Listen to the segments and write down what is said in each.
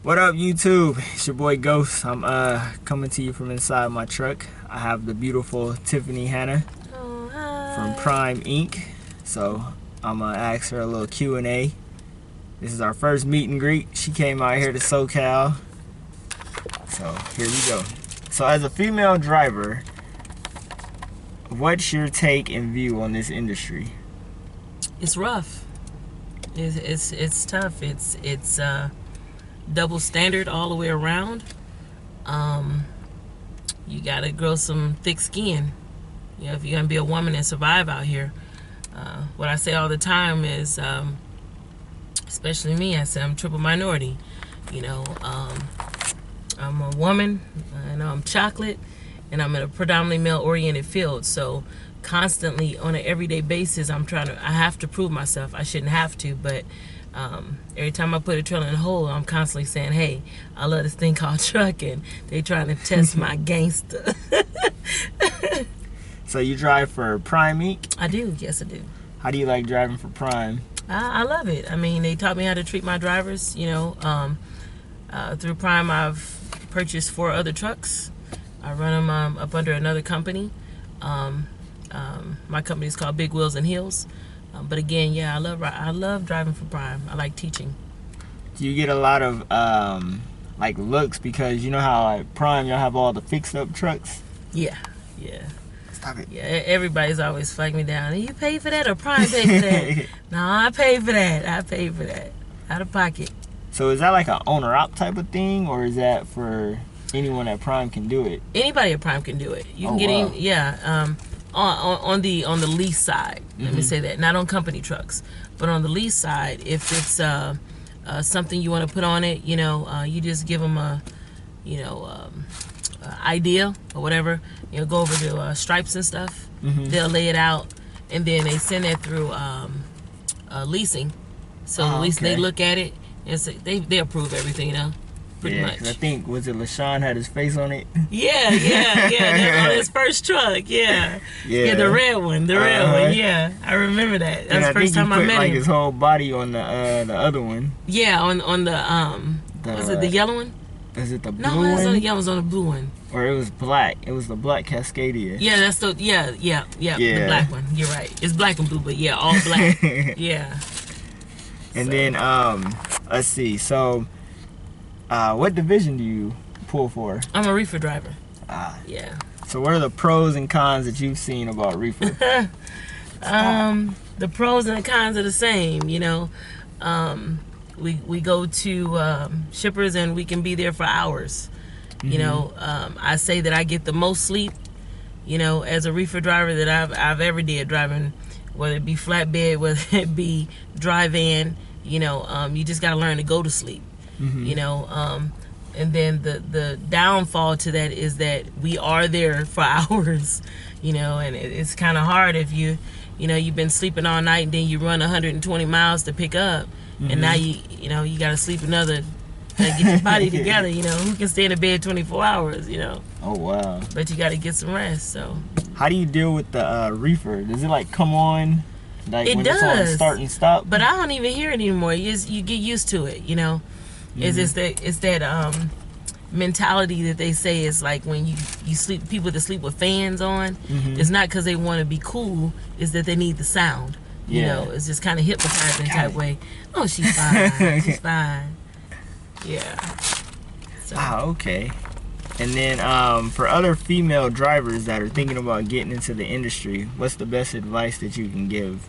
What up, YouTube? It's your boy Ghost. I'm coming to you from inside my truck. I have the beautiful Tiffany Hanna from Prime Inc. So I'm gonna ask her a little Q&A. This is our first meet and greet. She came out here to SoCal. So here we go. So as a female driver, what's your take and view on this industry? It's rough. It's tough. It's double standard all the way around. You gotta grow some thick skin, you know, if you're gonna be a woman and survive out here. What I say all the time is, especially me, I say I'm triple minority. You know, I'm a woman, I know I'm chocolate, and I'm in a predominantly male-oriented field. So constantly on an everyday basis, I have to prove myself. I shouldn't have to, but every time I put a trailer in a hole, I'm constantly saying, hey, I love this thing called trucking. They trying to test my gangster. So you drive for Prime Inc.? I do, yes I do. How do you like driving for Prime? I love it. I mean, they taught me how to treat my drivers, you know. Through Prime, I've purchased 4 other trucks. I run them up under another company. My company is called Big Wheels and Heels. But again, yeah, I love driving for Prime. I like teaching. Do you get a lot of like looks, because you know how like Prime, y'all have all the fixed up trucks? Yeah. Stop it. Yeah, everybody's always flagging me down. You pay for that or Prime pay for that? No, I pay for that. Out of pocket. So is that like an owner-op type of thing, or is that for anyone at Prime can do it? Anybody at Prime can do it. You can get in, yeah. On the lease side, let me say that, not on company trucks, but on the lease side, if it's something you want to put on it, you know, you just give them a, you know, idea or whatever, you know, go over to Stripes and stuff. They'll lay it out, and then they send that through leasing. So leasing, they look at it and say, they approve everything, you know. Pretty much. I think, was it LaShawn had his face on it? Yeah. On his first truck, yeah, the red one, yeah. I remember that. That's the first time I met him. Like his whole body on the other one. Yeah, on the was it the yellow one? Is it the blue one? No, it was on the blue one. Or it was black. It was the black Cascadia. Yeah, that's the the black one. You're right. It's black and blue, but yeah, all black. Yeah. And then let's see. So what division do you pull for? I'm a reefer driver. Yeah. So what are the pros and cons that you've seen about reefer? The pros and the cons are the same, you know. We go to shippers and we can be there for hours. You know, I say that I get the most sleep, you know, as a reefer driver that I've ever did, driving, whether it be flatbed, whether it be dry van, you know, you just got to learn to go to sleep. You know, and then the downfall to that is that we are there for hours, you know, and it's kind of hard if you know, you've been sleeping all night and then you run 120 miles to pick up, and now you know, you got to sleep another, get your body together, you know. Who can stay in the bed 24 hours, you know? Oh, wow. But you got to get some rest, so. How do you deal with the reefer? Does it, like, come on, like, when it's on start and stop? But I don't even hear it anymore. You get used to it, you know? It's that mentality that they say is like when you sleep, people that sleep with fans on, it's not because they want to be cool, it's that they need the sound. You know, it's just kind of hypnotizing type way. Oh, she's fine. She's fine. Yeah. So. Okay. And then for other female drivers that are thinking about getting into the industry, what's the best advice that you can give?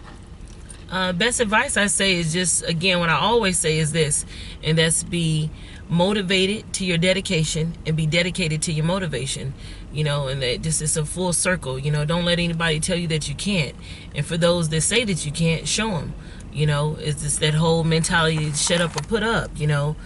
Best advice I say is just, again, what I always say is this, and that's be motivated to your dedication and be dedicated to your motivation, you know, and that just it's a full circle, you know. Don't let anybody tell you that you can't, and for those that say that you can't, show them, you know. It's just that whole mentality, shut up or put up, you know.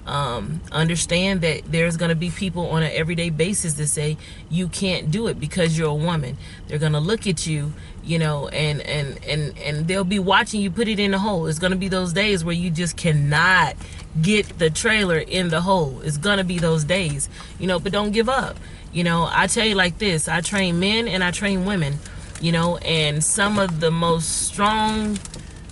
Understand that there's going to be people on an everyday basis that say you can't do it because you're a woman. They're going to look at you, you know, and they'll be watching you put it in the hole. It's going to be those days where you just cannot get the trailer in the hole. It's going to be those days, you know, but don't give up. You know, I tell you like this, I train men and I train women, you know, and some of the most strong,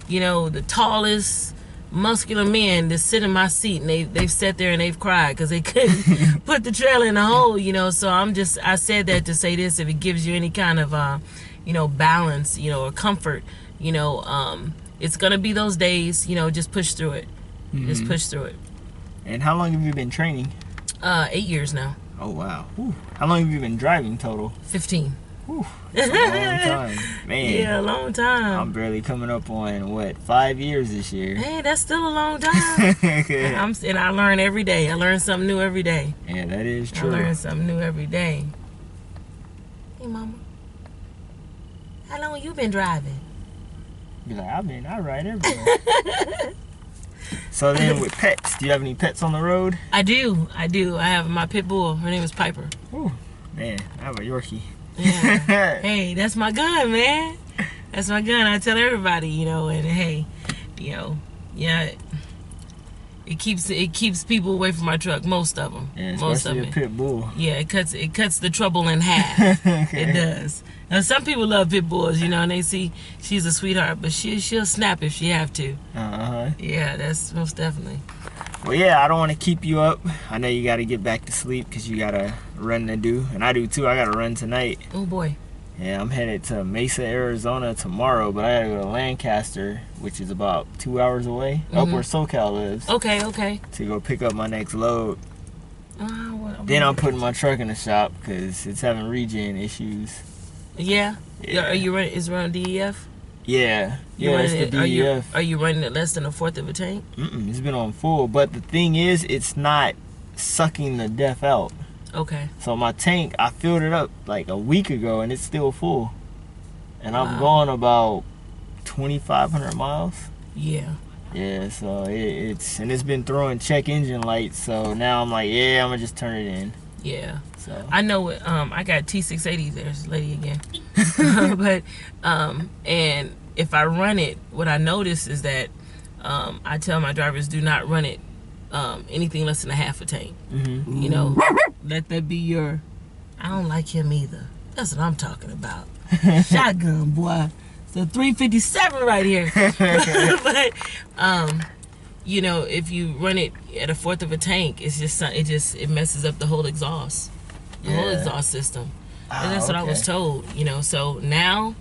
you know, the tallest, muscular men that sit in my seat, and they've sat there and they've cried because they couldn't put the trailer in the hole, you know. So I said that to say this: if it gives you any kind of balance, or comfort, it's gonna be those days, just push through it. Just push through it. And how long have you been training? 8 years now. Oh wow. Whew. How long have you been driving total? 15. Whew. That's a long time, man. Yeah, a long time. I'm barely coming up on 5 years this year. Hey, that's still a long time. And I learn every day. I learn something new every day. Yeah, that is true. I learn something new every day. Hey, mama. How long have you been driving? Be like, I ride everywhere. So then with pets, do you have any pets on the road? I do. I have my pit bull. Her name is Piper. Ooh, man, I have a Yorkie. Yeah. Hey, that's my gun, man. That's my gun. I tell everybody, and hey, yeah, it keeps people away from my truck. Most of them. Yeah, most of especially a pit bull. Yeah, it cuts the trouble in half. It does. Now some people love pit bulls, and they see she's a sweetheart, but she'll snap if she have to. Yeah, that's most definitely. Well, yeah, I don't want to keep you up. I know you got to get back to sleep because you got a run to do, and I do too. I got to run tonight. Oh boy. Yeah, I'm headed to Mesa, Arizona tomorrow, but I got to go to Lancaster, which is about 2 hours away, up where SoCal lives. Okay. To go pick up my next load. Then I'm putting my truck in the shop because it's having regen issues. Yeah. Are you running? Is it running DEF? Yeah, it's the DEF. Are you running it less than a fourth of a tank? It's been on full, but the thing is, it's not sucking the DEF out. Okay. So my tank, I filled it up like a week ago, and it's still full. And I'm going about 2,500 miles. Yeah. Yeah, so it's been throwing check engine lights, so now I'm like, yeah, I'm gonna just turn it in. Yeah. So I know it. I got T680. There's a lady again. But and if I run it, what I notice is that I tell my drivers do not run it anything less than a half a tank. Let that be your. I don't like him either. That's what I'm talking about. Shotgun boy. It's a 357 right here. But if you run it at a fourth of a tank, it messes up the whole exhaust. The whole exhaust system. And that's what I was told, So now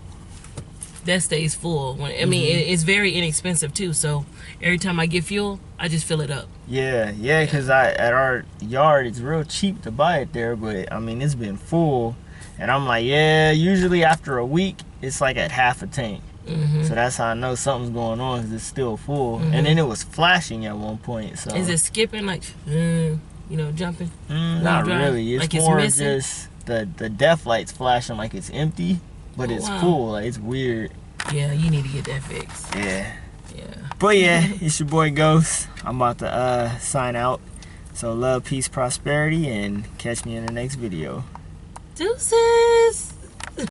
that stays full. It's very inexpensive too. So every time I get fuel, I just fill it up. Yeah, because at our yard, it's real cheap to buy it there, but it's been full, and I'm like, yeah. Usually after a week, it's like at half a tank. So that's how I know something's going on because it's still full. And then it was flashing at one point. So is it skipping like, jumping? Not really. It's like more it's missing? just the DEF light's flashing like it's empty, but it's full. Like, it's weird. Yeah, you need to get that fixed. Yeah. Yeah. But yeah, it's your boy Ghost. I'm about to sign out. So love, peace, prosperity, and catch me in the next video. Deuces.